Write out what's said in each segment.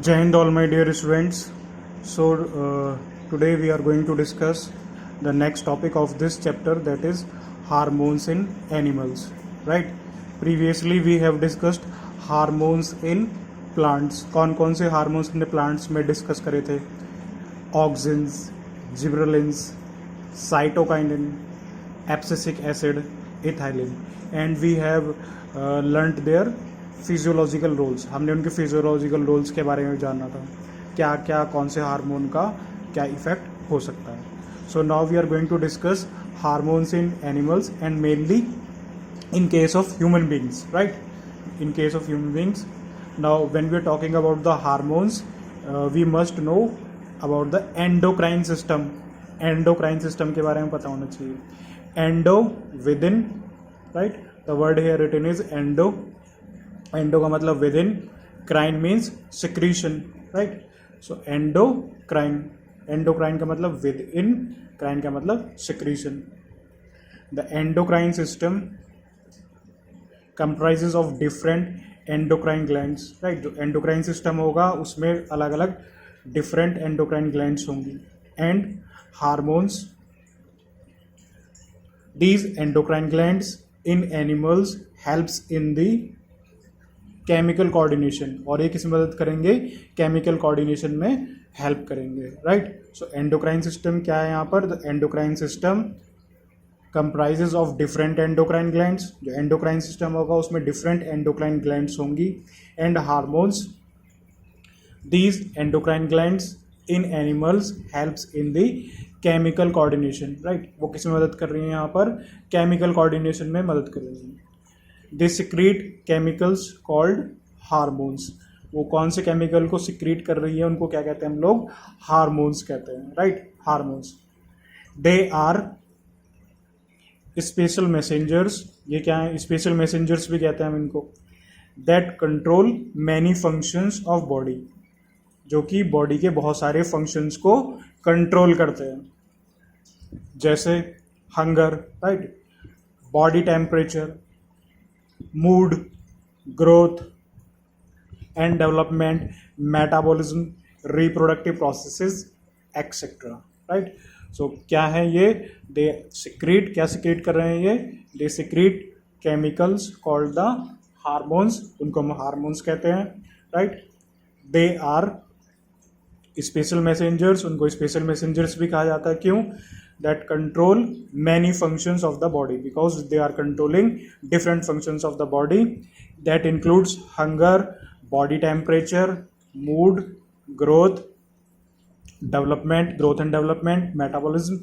Jai Hind, all my dear students. Today we are going to discuss the next topic of this chapter, that is hormones in animals. Right? Previously we have discussed hormones in plants. कौन कौन से hormones हमने plants में discuss करे थे? Auxins, gibberellins, cytokinin, abscisic acid, ethylene, and we have learned their physiological roles. हमने उनके physiological roles के बारे में जाना था, क्या क्या कौन से हार्मोन का क्या इफेक्ट हो सकता है. So now we are going to discuss hormones in animals and mainly in case of human beings, right? In case of human beings, now when we are talking about the hormones, we must know about the endocrine system. Endocrine system के बारे में पता होना चाहिए. Endo, within, right? The word here written is endo. Endo का मतलब within, crine means secretion, right? So endocrine, endocrine का मतलब within, crine का मतलब secretion. The endocrine system comprises of different endocrine glands, right? जो endocrine system होगा उसमें अलग अलग different endocrine glands होंगी, and hormones. These endocrine glands in animals helps in the chemical coordination, और ये किस में मदद करेंगे? chemical coordination में help करेंगे, right? So endocrine system क्या है यहाँ पर? The endocrine system comprises of different endocrine glands. जो endocrine system होगा उसमें different endocrine glands होंगी, and hormones. These endocrine glands in animals helps in the chemical coordination, right? वो किस में मदद कर रही है यहाँ पर? chemical coordination में मदद कर रही है. They secrete chemicals called hormones. वो कौन से केमिकल को सिक्रीट कर रही है उनको क्या कहते हैं हम लोग? हार्मोन्स कहते हैं, right? Hormones. They are special messengers. ये क्या है? स्पेशल मैसेंजर्स भी कहते हैं हम इनको. That control many functions of body, जो कि बॉडी के बहुत सारे फंक्शंस को कंट्रोल करते हैं, जैसे hunger, right, body temperature, mood, growth and development, metabolism, reproductive processes etcetera, right. So क्या है ये? दे सिक्रीट, क्या सिक्रीट कर रहे हैं ये? They secrete chemicals called the hormones, उनको हम हार्मोन्स कहते हैं, right. They are special messengers, उनको स्पेशल मैसेंजर्स भी कहा जाता है. क्यों? That control many functions of the body, because they are controlling different functions of the body. That includes hunger, body temperature, mood, growth and development, metabolism.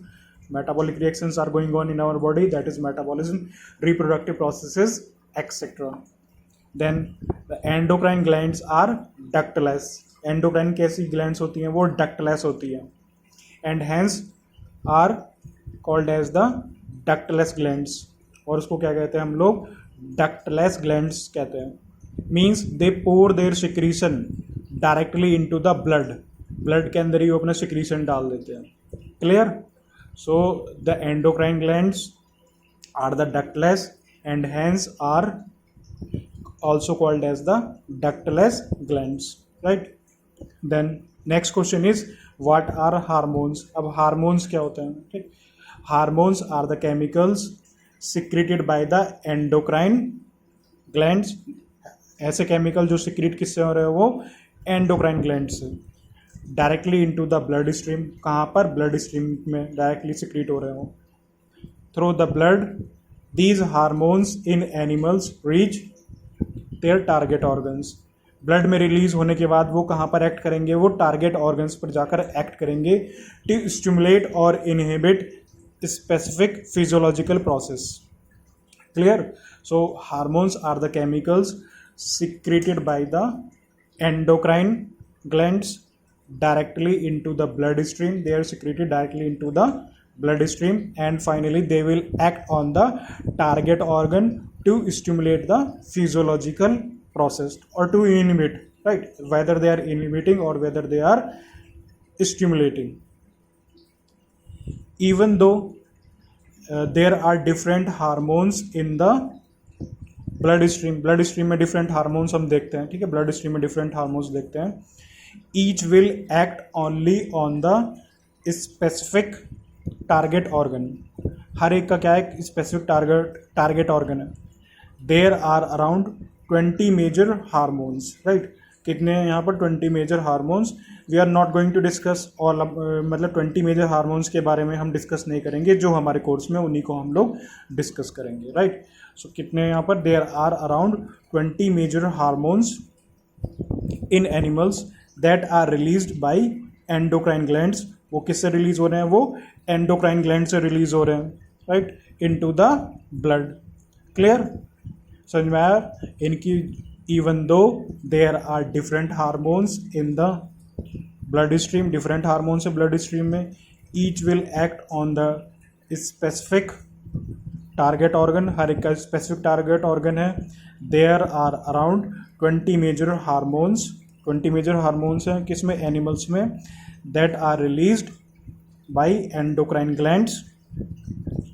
Metabolic reactions are going on in our body, that is metabolism, reproductive processes, etc. Then the endocrine glands are ductless. Endocrine कैसी glands होती हैं? वो ductless होती हैं, and hence are called as the ductless glands. और उसको क्या कहते हैं हम लोग? ductless glands कहते हैं. Means they pour their secretion directly into the blood. Blood के अंदर ही वो अपना secretion डाल देते हैं. Clear? So the endocrine glands are the ductless and hence are also called as the ductless glands, right? Then next question is, what are hormones? अब hormones क्या होते हैं? ठीक, hormones are the chemicals secreted by the endocrine glands. ऐसे chemical जो secrete किससे हो रहे हो? वो एंडोक्राइन ग्लैंड से directly into the blood stream. कहाँ पर? ब्लड स्ट्रीम में डायरेक्टली सिक्रीट हो रहे हो through the blood. These hormones in animals reach their target organs. Blood में रिलीज होने के बाद वो कहाँ पर एक्ट करेंगे? वो टारगेट ऑर्गन्स पर जाकर एक्ट करेंगे टू स्टिमुलेट और inhibit specific physiological process. Clear? So hormones are the chemicals secreted by the endocrine glands directly into the blood stream. They are secreted directly into the blood stream, and finally they will act on the target organ to stimulate the physiological process or to inhibit, right? Whether they are inhibiting or whether they are stimulating. Even though there are different hormones in the blood stream में different hormones हम देखते हैं, ठीक है, blood stream में different hormones देखते हैं. Each will act only on the specific target organ. हर एक का क्या है, स्पेसिफिक टारगेट ऑर्गन है। There are around 20 major hormones, right. कितने हैं यहाँ पर, 20 major hormones. We are not going to discuss all, मतलब 20 मेजर हार्मोन्स के बारे में हम डिस्कस नहीं करेंगे, जो हमारे कोर्स में उन्हीं को हम लोग डिस्कस करेंगे, राइट। सो कितने हैं यहाँ पर, there are around 20 major hormones in animals that are released by endocrine glands. वो किससे रिलीज हो रहे हैं, वो एंडोक्राइन ग्लैंड से रिलीज हो रहे हैं, right, into the blood. Clear, समझ में आया इनकी। Even though there are different hormones in the blood stream, different hormones है ब्लड स्ट्रीम में, each will act on the specific target organ, हर एक का स्पेसिफिक टारगेट ऑर्गन है। There are around 20 major hormones, 20 major hormones हैं किसमें, animals में, that are released by endocrine glands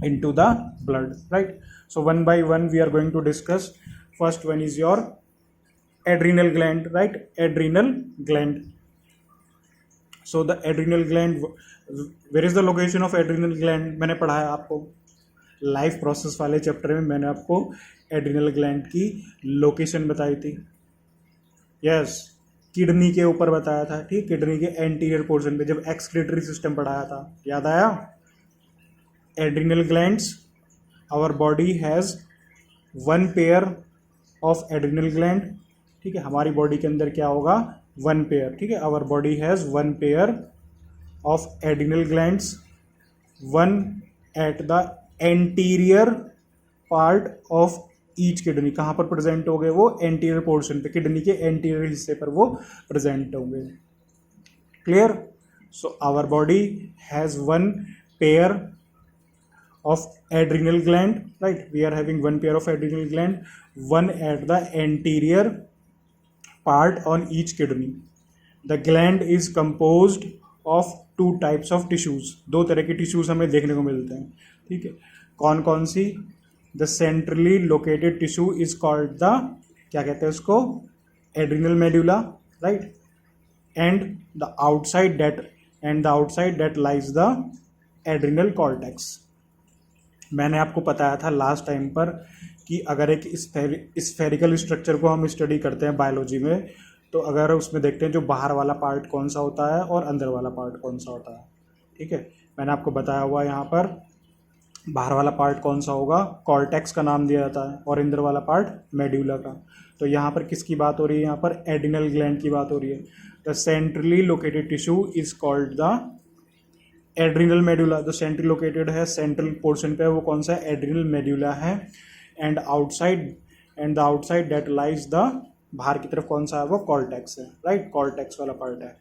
into the blood, right? So one by one we are going to discuss. First one is your adrenal gland, right? Adrenal gland. So the adrenal gland, where is the location of adrenal gland? मैंने पढ़ा है आपको life process वाले chapter में, मैंने आपको adrenal gland की location बताई थी। यस, किडनी के ऊपर बताया था, ठीक, किडनी के एंटीरियर पोर्शन पे, जब एक्सक्रीटरी सिस्टम पढ़ाया था, याद आया। adrenal glands, our body has one pair of adrenal gland, ठीक है, हमारी बॉडी के अंदर क्या होगा, वन पेयर, ठीक है, our body has one pair of adrenal glands, one at the anterior part of each kidney। कहाँ पर प्रेजेंट हो गए वो, एंटीरियर पोर्शन पे, किडनी के एंटीरियर हिस्से पर वो प्रेजेंट होंगे। Clear, so our body has one pair of adrenal gland, right? We are having one pair of adrenal gland, one at the anterior part on each kidney. The gland is composed of two types of tissues, दो तरह के tissues हमें देखने को मिलते हैं, ठीक है, कौन कौन सी। The centrally located tissue is called the, क्या कहते हैं उसको, adrenal medulla, right? And the outside that lies the adrenal cortex। मैंने आपको बताया था लास्ट टाइम पर कि अगर एक स्फेरिकल स्ट्रक्चर को हम स्टडी करते हैं बायोलॉजी में, तो अगर उसमें देखते हैं जो बाहर वाला पार्ट कौन सा होता है और अंदर वाला पार्ट कौन सा होता है, ठीक है, मैंने आपको बताया हुआ यहाँ पर बाहर वाला पार्ट कौन सा होगा, कॉर्टेक्स का नाम दिया जाता है, और अंदर वाला पार्ट मेड्यूला का। तो यहाँ पर किसकी बात हो रही है, यहाँ पर एड्रिनल ग्लैंड की बात हो रही है। The centrally located tissue is called the adrenal medulla. जो सेंट्रली लोकेटेड है, सेंट्रल पोर्शन पे, वो कौन सा है, एड्रिनल मेड्यूला है। And the outside that lies the, बाहर की तरफ कौन सा है, वो कॉर्टेक्स है, राइट, कॉर्टेक्स वाला पार्ट है।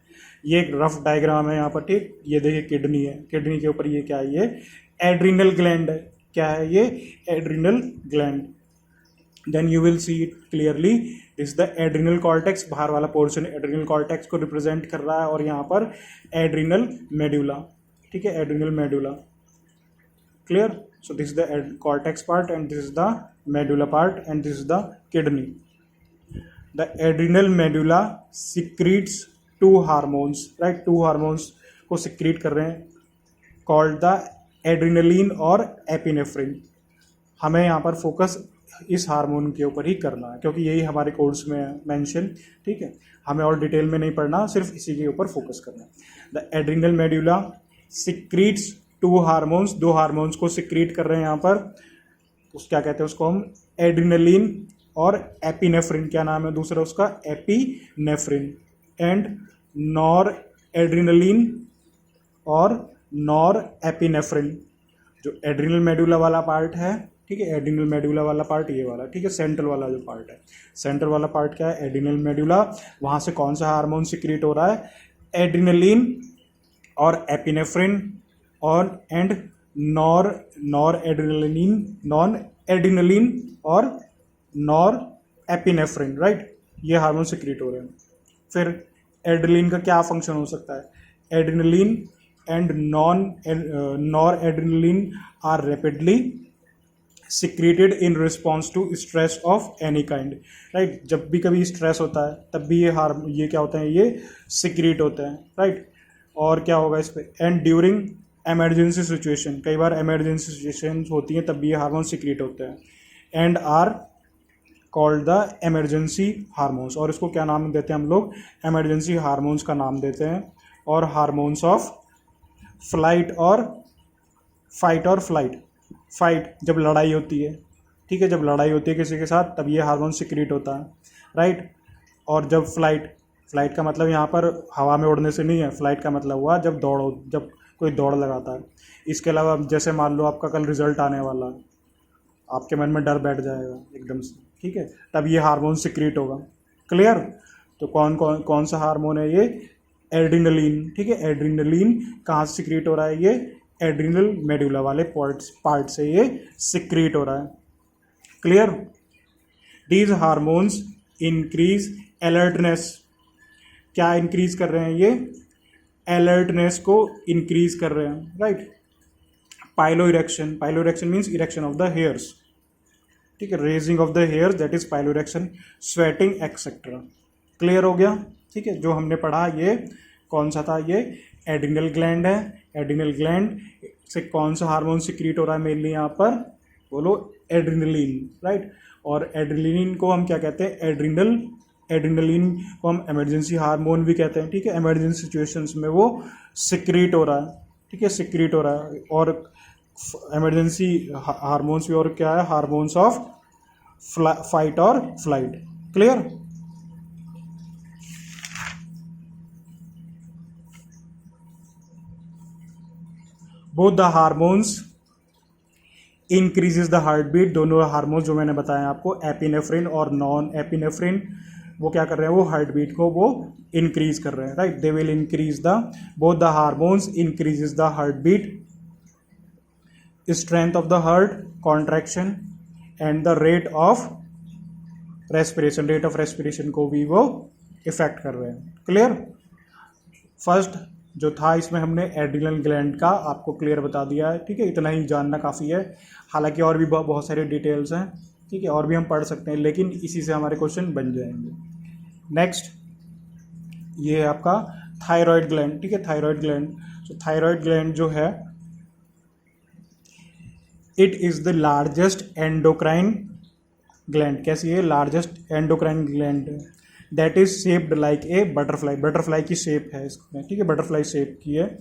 ये एक रफ डायग्राम है यहाँ पर, ठीक, ये देखिए किडनी है, किडनी के ऊपर ये क्या है, ये एड्रिनल ग्लैंड है, क्या है ये, adrenal gland. Then you will see it clearly, is the adrenal cortex, बाहर वाला पोर्शन एड्रिनल कॉर्टेक्स को रिप्रेजेंट कर रहा है, और यहाँ पर एड्रिनल मेड्यूला, ठीक है, adrenal medulla. Clear, so this is the cortex part and this is the medulla part and this is the kidney. The adrenal medulla secretes to hormones, right, to hormones को secrete कर रहे हैं, called the adrenaline और epinephrine. हमें यहाँ पर focus इस hormone के ऊपर ही करना है, क्योंकि यही हमारे कोर्स में है मेंशन, ठीक है, हमें और डिटेल में नहीं पढ़ना, सिर्फ इसी के ऊपर फोकस करना है। The adrenal medulla secretes to hormones, दो हार्मोन्स को सिक्रीट कर रहे हैं यहाँ पर, उस क्या कहते हैं उसको हम, एड्रिनलिन और एपिनेफ्रिन। क्या नाम है दूसरा उसका, एपिनेफ्रिन। एंड नॉर एड्रिनलिन और नॉर एपिनेफ्रिन। जो एड्रिनल मेडुला वाला पार्ट है, ठीक है, एड्रिनल मेडुला वाला पार्ट ये वाला, ठीक है, सेंट्रल वाला जो पार्ट है, सेंट्रल वाला पार्ट क्या है, एड्रिनल मेडुला। वहाँ से कौन सा हार्मोन सिक्रीट हो रहा है, एड्रिनलिन और एपिनेफ्रिन, और एंड नॉर एड्रिनलिन और नॉर एपिनेफ्रिन, राइट, ये हार्मोन सिक्रीट हो रहे हैं। फिर एड्रिनलिन का क्या फंक्शन हो सकता है, adrenaline and noradrenaline are rapidly secreted in response to stress of any kind, right. जब भी कभी स्ट्रेस होता है तब भी ये क्या होते हैं, ये सिक्रेट होते हैं, राइट। और क्या होगा इस पर, एंड ड्यूरिंग एमरजेंसी सिचुएशन, कई बार एमरजेंसी सिचुएशन होती हैं तब भी ये हार्मोन सिक्रेट होते हैं, and are called the emergency hormones. और इसको क्या नाम देते हैं हम लोग, एमरजेंसी हार्मोन्स का नाम देते हैं। और हार्मोन्स ऑफ फ्लाइट और फाइट और फ्लाइट, फाइट जब लड़ाई होती है, ठीक है, जब लड़ाई होती है किसी के साथ तब ये हार्मोन सिक्रेट होता है, राइट। और जब फ्लाइट, फ्लाइट का मतलब यहाँ पर हवा में उड़ने से नहीं है, फ्लाइट का मतलब हुआ जब जब कोई दौड़ लगाता है। इसके अलावा जैसे मान लो आपका कल रिजल्ट आने वाला है, आपके मन में डर बैठ जाएगा एकदम से, ठीक है, तब ये हार्मोन सिक्रेट होगा। क्लियर। तो कौन कौन कौन सा हार्मोन है ये, एड्रिनलिन, ठीक है। एड्रिनलिन कहाँ से सिक्रेट हो रहा है, ये एड्रिनल मेडुला वाले पार्ट से ये सिक्रेट हो रहा है। Clear. These hormones increase alertness, क्या इंक्रीज कर रहे हैं ये, अलर्टनेस को इंक्रीज कर रहे हैं, right. Pilo erection, pilo erection means erection of the hairs, ठीक है, raising of the hairs, that is pilo erection, sweating etcetera. Clear हो गया, ठीक है। जो हमने पढ़ा ये कौन सा था, ये एड्रिनल ग्लैंड है। एड्रिनल ग्लैंड से कौन सा हार्मोन सिक्रीट हो रहा है मेनली यहाँ पर, बोलो एड्रिनलिन, राइट। और एड्रिनलिन को हम क्या कहते हैं, एड्रिनलिन को हम इमरजेंसी हार्मोन भी कहते हैं, ठीक है। इमरजेंसी सिचुएशंस में वो सिक्रीट हो रहा है, ठीक है, सिक्रीट हो रहा है। और इमरजेंसी हार्मोन्स भी और क्या है, हार्मोन्स ऑफ फाइट और flight. Clear. Both the hormones increases the heartbeat, दोनों हार्मोन्स जो मैंने बताया आपको, एपिनेफ्रिन और नॉन एपिनेफ्रिन, वो क्या कर रहे हैं, वो हार्ट बीट को वो इंक्रीज कर रहे हैं, right. They will increase the, both the hormones increases the heartbeat, strength of the heart, contraction and the rate of respiration, rate of respiration को भी वो इफेक्ट कर रहे हैं। क्लियर। फर्स्ट जो था इसमें हमने एड्रिनल ग्लैंड का आपको क्लियर बता दिया है, ठीक है, इतना ही जानना काफ़ी है। हालांकि और भी बहुत सारे डिटेल्स हैं, ठीक है, और भी हम पढ़ सकते हैं, लेकिन इसी से हमारे क्वेश्चन बन जाएंगे। नेक्स्ट ये है आपका थायराइड ग्लैंड, ठीक है, थायराइड ग्लैंड। तो थायराइड ग्लैंड जो है, it is the largest endocrine gland. कैसी है, largest endocrine gland, that is shaped like a butterfly, butterfly की शेप है इसमें, ठीक है, बटरफ्लाई शेप की है।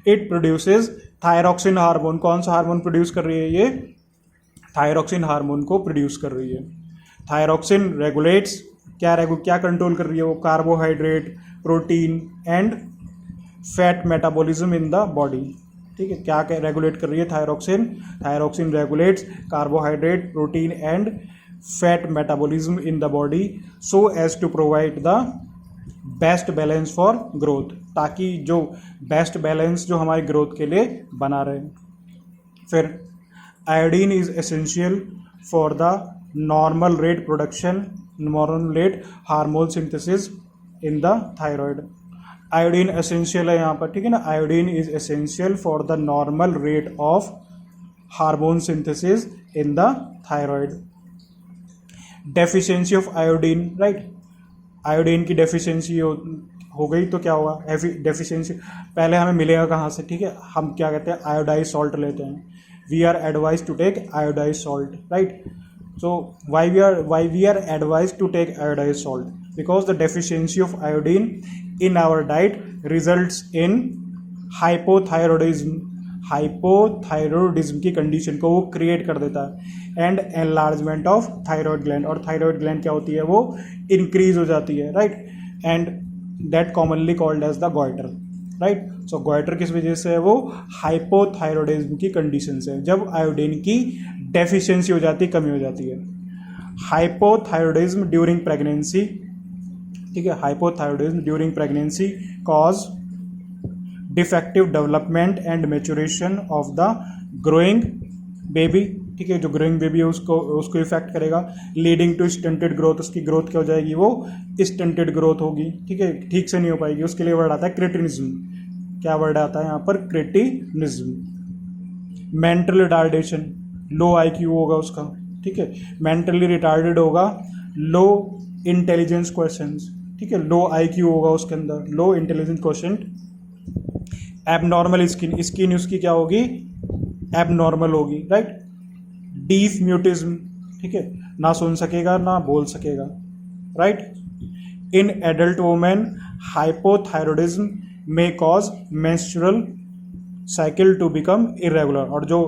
इट प्रोड्यूसेस थायरॉक्सिन हार्मोन, कौन सा हार्मोन प्रोड्यूस कर रही है ये, थायरॉक्सिन हार्मोन को प्रोड्यूस कर रही है। थायरॉक्सिन रेगुलेट्स, क्या कंट्रोल कर रही है वो, carbohydrate, protein and fat metabolism in the body, ठीक है। क्या रेगुलेट कर रही है thyroxine, thyroxine regulates carbohydrate, protein and fat metabolism in the body so as to provide the best balance for growth, ताकि जो बेस्ट बैलेंस जो हमारी ग्रोथ के लिए बना रहे। फिर iodine is essential for the normal rate production, normal rate hormone synthesis in the thyroid. Iodine essential है यहाँ पर, ठीक है ना, iodine is essential for the normal rate of hormone synthesis in the thyroid. Deficiency of iodine, right, iodine की deficiency हो गई तो क्या होगा, डेफिशिएंसी पहले हमें मिलेगा कहाँ से, ठीक है, हम क्या कहते हैं, आयोडाइज सॉल्ट लेते हैं। We are advise to take iodise salt, right. So why we are advise to take iodise salt, because the deficiency of iodine in our diet results in hypothyroidism, hypothyroidism की condition को वो create कर देता है, and enlargement of thyroid gland, और thyroid gland क्या होती है, वो इंक्रीज हो जाती है, right, and that commonly called as the goitre, right. So goitre किस वजह से है, वो हाइपोथायरॉयडिज्म की कंडीशन से, जब आयोडीन की डेफिशिएंसी हो जाती है, कमी हो जाती है। हाइपोथायरॉयडिज्म ड्यूरिंग प्रेगनेंसी, ठीक है, hypothyroidism during pregnancy cause defective development and maturation of the growing baby, ठीक है, जो ग्रोइंग बेबी है उसको इफेक्ट करेगा, लीडिंग टू स्टंटेड ग्रोथ, उसकी ग्रोथ क्या हो जाएगी, वो स्टंटेड ग्रोथ होगी, ठीक है, ठीक से नहीं हो पाएगी। उसके लिए वर्ड आता है क्रेटिनिज्म, क्या वर्ड आता है यहाँ पर, क्रेटिनिज्म। मेंटल रिटार्डेशन, लो आईक्यू होगा उसका, ठीक है। मेंटली रिटार्डेड होगा, लो इंटेलिजेंस क्वेश्चंस, ठीक है, लो आईक्यू होगा उसके अंदर, low intelligence question. Abnormal skin, skin उसकी क्या होगी, एबनॉर्मल होगी, राइट। डीफ म्यूटिज्म, ठीक है, ना सुन सकेगा ना बोल सकेगा, right. In adult women hypothyroidism may cause menstrual cycle to become irregular, और जो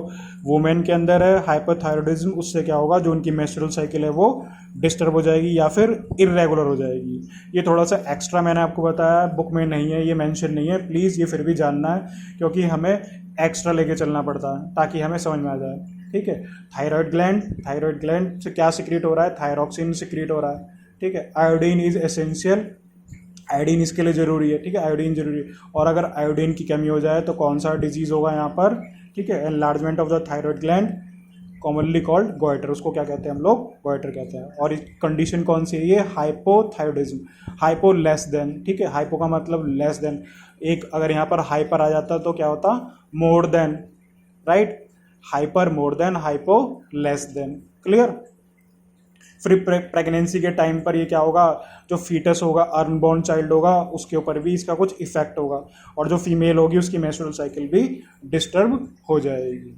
वुमेन के अंदर है हाइपोथायरॉयडिज्म, उससे क्या होगा, जो उनकी मेंस्ट्रुअल साइकिल है वो डिस्टर्ब हो जाएगी या फिर इरेगुलर हो जाएगी। ये थोड़ा सा एक्स्ट्रा मैंने आपको बताया, बुक में नहीं है, ये मेंशन नहीं है, प्लीज़ ये फिर भी जानना है, क्योंकि हमें एक्स्ट्रा लेके चलना पड़ता है ताकि हमें समझ में आ जाए, ठीक है। थायराइड ग्लैंड से क्या सिक्रीट हो रहा है, थायरॉक्सिन सिक्रीट हो रहा है, ठीक है। आयोडीन इज एसेंशियल, आयोडीन इसके लिए ज़रूरी है, ठीक है, आयोडीन जरूरी है। और अगर आयोडीन की कमी हो जाए तो कौन सा डिजीज़ होगा यहाँ पर, ठीक है, enlargement of the thyroid gland, commonly called goitre, उसको क्या कहते हैं हम लोग, गोइटर कहते हैं। और कंडीशन कौन सी है ये, हाइपोथायरॉयडिज्म, हाइपो लेस देन, ठीक है, हाइपो का मतलब लेस देन, एक अगर यहाँ पर हाइपर आ जाता तो क्या होता, more than, right, hyper more than, hypo less than, clear. फिर प्रेगनेंसी के टाइम पर ये क्या होगा, जो फीटस होगा, अनबॉर्न चाइल्ड होगा, उसके ऊपर भी इसका कुछ इफेक्ट होगा, और जो फीमेल होगी उसकी मेंस्ट्रुअल साइकिल भी डिस्टर्ब हो जाएगी।